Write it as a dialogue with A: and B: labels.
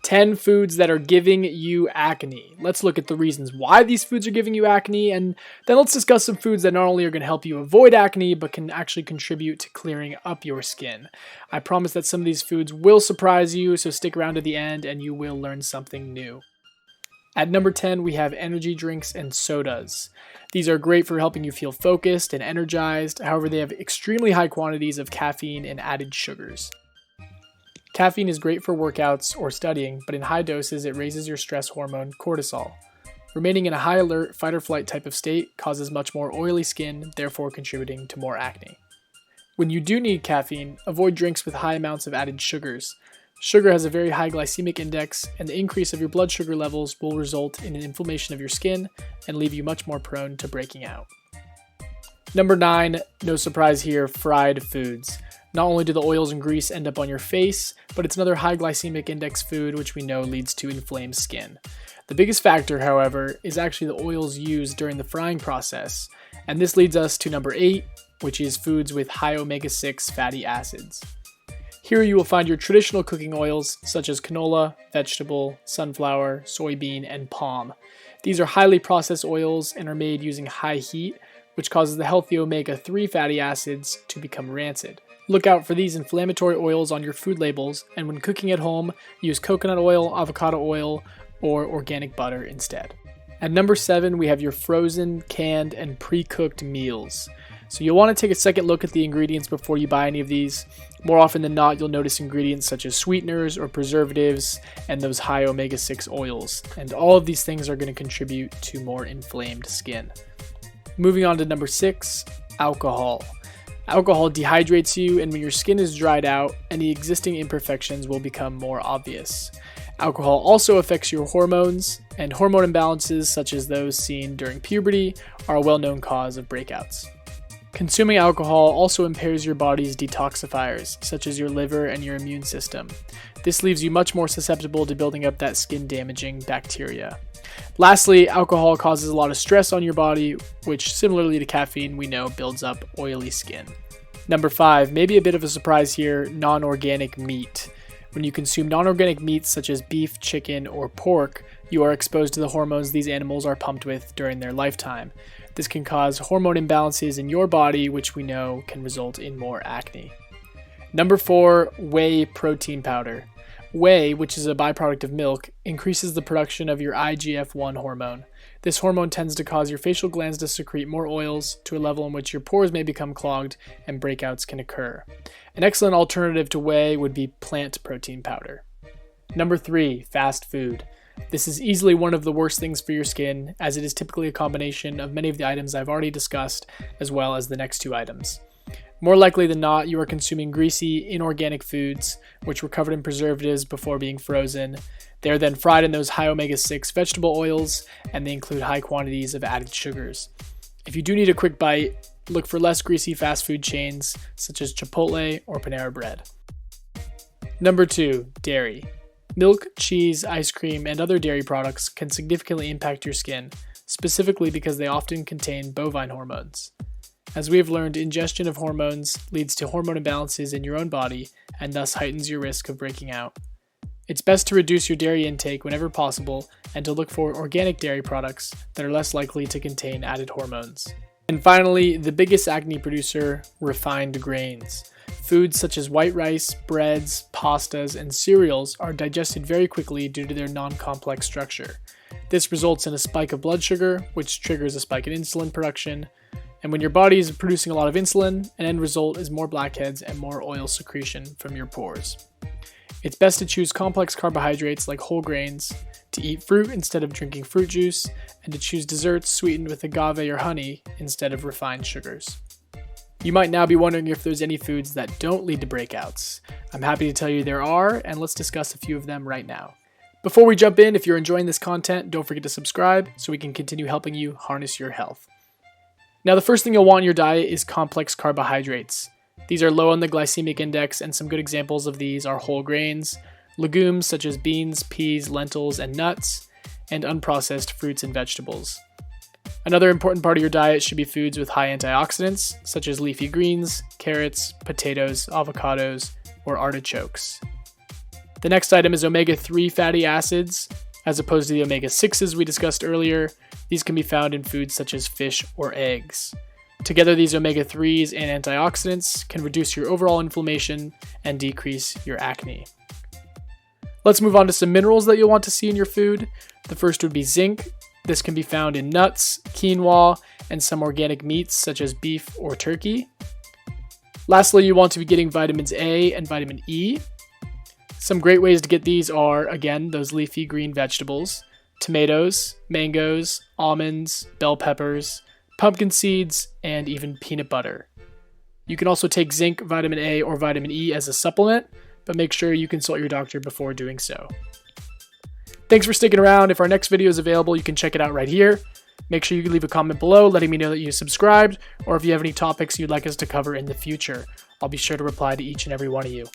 A: 10 foods that are giving you acne. Let's look at the reasons why these foods are giving you acne, and then let's discuss some foods that not only are going to help you avoid acne, but can actually contribute to clearing up your skin. I promise that some of these foods will surprise you, so stick around to the end and you will learn something new. At number 10, we have energy drinks and sodas. These are great for helping you feel focused and energized. However, they have extremely high quantities of caffeine and added sugars. Caffeine is great for workouts or studying, but in high doses, it raises your stress hormone, cortisol. Remaining in a high alert, fight or flight type of state causes much more oily skin, therefore contributing to more acne. When you do need caffeine, avoid drinks with high amounts of added sugars. Sugar has a very high glycemic index, and the increase of your blood sugar levels will result in an inflammation of your skin and leave you much more prone to breaking out. Number 9, no surprise here, fried foods. Not only do the oils and grease end up on your face, but it's another high glycemic index food which we know leads to inflamed skin. The biggest factor, however, is actually the oils used during the frying process, and this leads us to number 8, which is foods with high omega-6 fatty acids. Here you will find your traditional cooking oils such as canola, vegetable, sunflower, soybean, and palm. These are highly processed oils and are made using high heat, which causes the healthy omega-3 fatty acids to become rancid. Look out for these inflammatory oils on your food labels, and when cooking at home, use coconut oil, avocado oil, or organic butter instead. At number 7, we have your frozen, canned, and pre-cooked meals. So you'll want to take a second look at the ingredients before you buy any of these. More often than not, you'll notice ingredients such as sweeteners or preservatives and those high omega-6 oils. And all of these things are going to contribute to more inflamed skin. Moving on to number 6, alcohol. Alcohol dehydrates you, and when your skin is dried out, any existing imperfections will become more obvious. Alcohol also affects your hormones, and hormone imbalances such as those seen during puberty are a well-known cause of breakouts. Consuming alcohol also impairs your body's detoxifiers, such as your liver and your immune system. This leaves you much more susceptible to building up that skin-damaging bacteria. Lastly, alcohol causes a lot of stress on your body, which similarly to caffeine, we know builds up oily skin. Number 5, maybe a bit of a surprise here, non-organic meat. When you consume non-organic meats such as beef, chicken, or pork, you are exposed to the hormones these animals are pumped with during their lifetime. This can cause hormone imbalances in your body, which we know can result in more acne. Number 4, whey protein powder. Whey, which is a byproduct of milk, increases the production of your IGF-1 hormone. This hormone tends to cause your facial glands to secrete more oils to a level in which your pores may become clogged and breakouts can occur. An excellent alternative to whey would be plant protein powder. Number 3, fast food. This is easily one of the worst things for your skin, as it is typically a combination of many of the items I've already discussed, as well as the next 2 items. More likely than not, you are consuming greasy, inorganic foods, which were covered in preservatives before being frozen. They are then fried in those high omega-6 vegetable oils, and they include high quantities of added sugars. If you do need a quick bite, look for less greasy fast food chains, such as Chipotle or Panera Bread. Number 2, dairy. Milk, cheese, ice cream, and other dairy products can significantly impact your skin, specifically because they often contain bovine hormones. As we have learned, ingestion of hormones leads to hormone imbalances in your own body and thus heightens your risk of breaking out. It's best to reduce your dairy intake whenever possible and to look for organic dairy products that are less likely to contain added hormones. And finally, the biggest acne producer, refined grains. Foods such as white rice, breads, pastas, and cereals are digested very quickly due to their non-complex structure. This results in a spike of blood sugar, which triggers a spike in insulin production. And when your body is producing a lot of insulin, an end result is more blackheads and more oil secretion from your pores. It's best to choose complex carbohydrates like whole grains, to eat fruit instead of drinking fruit juice, and to choose desserts sweetened with agave or honey instead of refined sugars. You might now be wondering if there's any foods that don't lead to breakouts. I'm happy to tell you there are, and let's discuss a few of them right now. Before we jump in, if you're enjoying this content, don't forget to subscribe so we can continue helping you harness your health. Now, the first thing you'll want in your diet is complex carbohydrates. These are low on the glycemic index, and some good examples of these are whole grains, legumes such as beans, peas, lentils, and nuts, and unprocessed fruits and vegetables. Another important part of your diet should be foods with high antioxidants, such as leafy greens, carrots, potatoes, avocados, or artichokes. The next item is omega-3 fatty acids, as opposed to the omega-6s we discussed earlier. These can be found in foods such as fish or eggs. Together, these omega-3s and antioxidants can reduce your overall inflammation and decrease your acne. Let's move on to some minerals that you'll want to see in your food. The first would be zinc. This can be found in nuts, quinoa, and some organic meats such as beef or turkey. Lastly, you want to be getting vitamins A and vitamin E. Some great ways to get these are, again, those leafy green vegetables, tomatoes, mangoes, almonds, bell peppers, pumpkin seeds, and even peanut butter. You can also take zinc, vitamin A, or vitamin E as a supplement, but make sure you consult your doctor before doing so. Thanks for sticking around. If our next video is available, you can check it out right here. Make sure you leave a comment below letting me know that you subscribed, or if you have any topics you'd like us to cover in the future. I'll be sure to reply to each and every one of you.